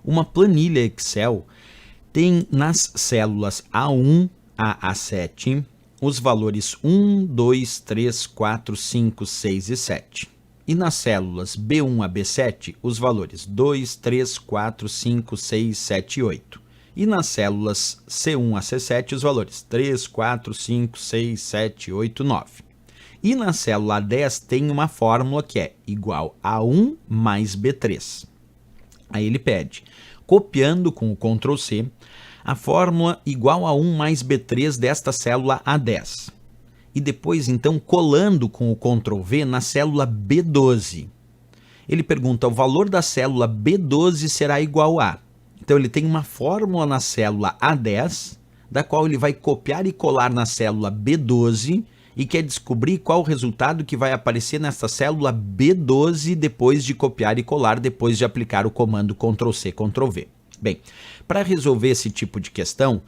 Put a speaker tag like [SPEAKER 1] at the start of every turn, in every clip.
[SPEAKER 1] Uma planilha Excel tem nas células A1 a A7 os valores 1, 2, 3, 4, 5, 6 e 7. E nas células B1 a B7 os valores 2, 3, 4, 5, 6, 7 e 8. E nas células C1 a C7 os valores 3, 4, 5, 6, 7, 8, 9. E na célula A10 tem uma fórmula que é igual a 1 mais B3. Aí ele pede, copiando com o Ctrl C, a fórmula igual a 1 mais B3 desta célula A10. E depois, então, colando com o Ctrl V na célula B12. Ele pergunta, o valor da célula B12 será igual a... Então, ele tem uma fórmula na célula A10, da qual ele vai copiar e colar na célula B12 e quer descobrir qual o resultado que vai aparecer nessa célula B12 depois de copiar e colar, depois de aplicar o comando Ctrl C, Ctrl V. Bem, para resolver esse tipo de questão,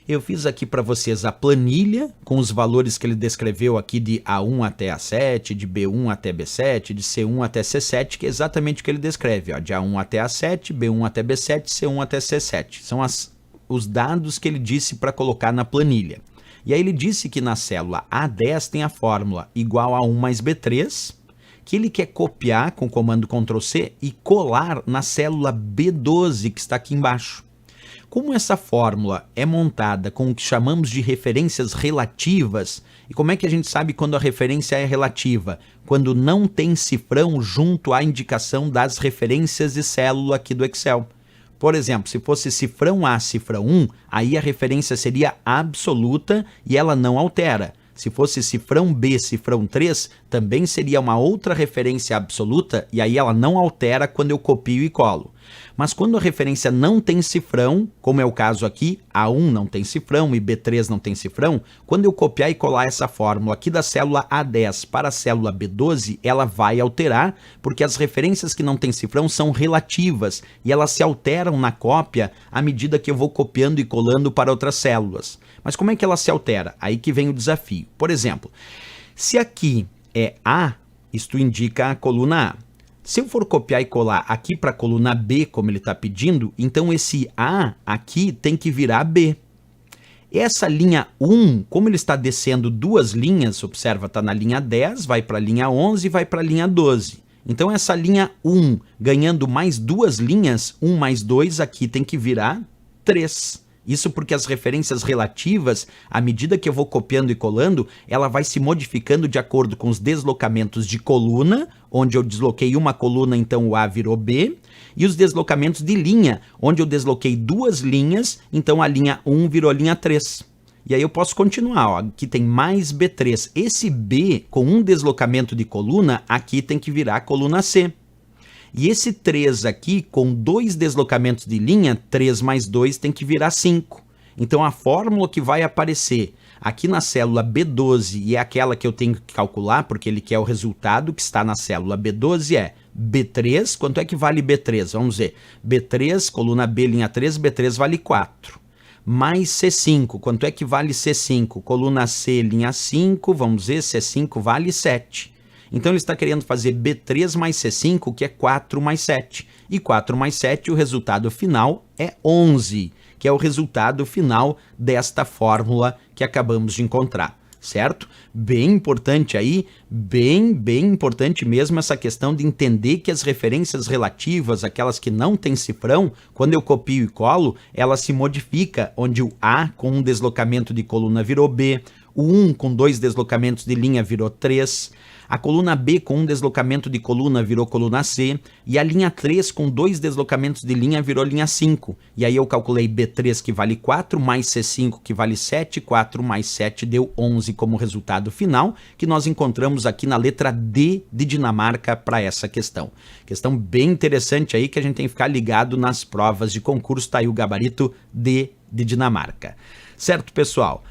[SPEAKER 1] eu fiz aqui para vocês a planilha com os valores que ele descreveu aqui de A1 até A7, de B1 até B7, de C1 até C7, que é exatamente o que ele descreve, ó, de A1 até A7, B1 até B7, C1 até C7. São os dados que ele disse para colocar na planilha. E aí ele disse que na célula A10 tem a fórmula igual a 1 mais B3, que ele quer copiar com o comando Ctrl C e colar na célula B12 que está aqui embaixo. Como essa fórmula é montada com o que chamamos de referências relativas, e como é que a gente sabe quando a referência é relativa? Quando não tem cifrão junto à indicação das referências de célula aqui do Excel. Por exemplo, se fosse cifrão A, cifrão 1, aí a referência seria absoluta e ela não altera. Se fosse cifrão B, cifrão 3, também seria uma outra referência absoluta e aí ela não altera quando eu copio e colo. Mas quando a referência não tem cifrão, como é o caso aqui, A1 não tem cifrão e B3 não tem cifrão, quando eu copiar e colar essa fórmula aqui da célula A10 para a célula B12, ela vai alterar, porque as referências que não têm cifrão são relativas e elas se alteram na cópia à medida que eu vou copiando e colando para outras células. Mas como é que ela se altera? Aí que vem o desafio. Por exemplo, se aqui é A, isto indica a coluna A. Se eu for copiar e colar aqui para a coluna B, como ele está pedindo, então esse A aqui tem que virar B. Essa linha 1, como ele está descendo duas linhas, observa, está na linha 10, vai para a linha 11 e vai para a linha 12. Então essa linha 1, ganhando mais duas linhas, 1 mais 2, aqui tem que virar 3. Isso porque as referências relativas, à medida que eu vou copiando e colando, ela vai se modificando de acordo com os deslocamentos de coluna, onde eu desloquei uma coluna, então o A virou B, e os deslocamentos de linha, onde eu desloquei duas linhas, então a linha 1 virou linha 3. E aí eu posso continuar, ó, aqui tem mais B3. Esse B, com um deslocamento de coluna, aqui tem que virar coluna C. E esse 3 aqui, com dois deslocamentos de linha, 3 mais 2 tem que virar 5. Então a fórmula que vai aparecer aqui na célula B12, e é aquela que eu tenho que calcular, porque ele quer o resultado que está na célula B12, é B3, quanto é que vale B3? Vamos ver, B3, coluna B, linha 3, B3 vale 4. Mais C5, quanto é que vale C5? Coluna C, linha 5, vamos ver, C5 vale 7. Então ele está querendo fazer B3 mais C5, que é 4 mais 7. E 4 mais 7, o resultado final é 11, que é o resultado final desta fórmula que acabamos de encontrar, certo? Bem importante aí, bem importante mesmo essa questão de entender que as referências relativas, aquelas que não têm cifrão, quando eu copio e colo, ela se modifica, onde o A com um deslocamento de coluna virou B, o 1 com dois deslocamentos de linha virou 3, a coluna B com um deslocamento de coluna virou coluna C, e a linha 3 com dois deslocamentos de linha virou linha 5. E aí eu calculei B3 que vale 4, mais C5 que vale 7, 4 mais 7 deu 11 como resultado final, que nós encontramos aqui na letra D de Dinamarca para essa questão. Questão bem interessante aí que a gente tem que ficar ligado nas provas de concurso, tá aí o gabarito D de Dinamarca. Certo, pessoal?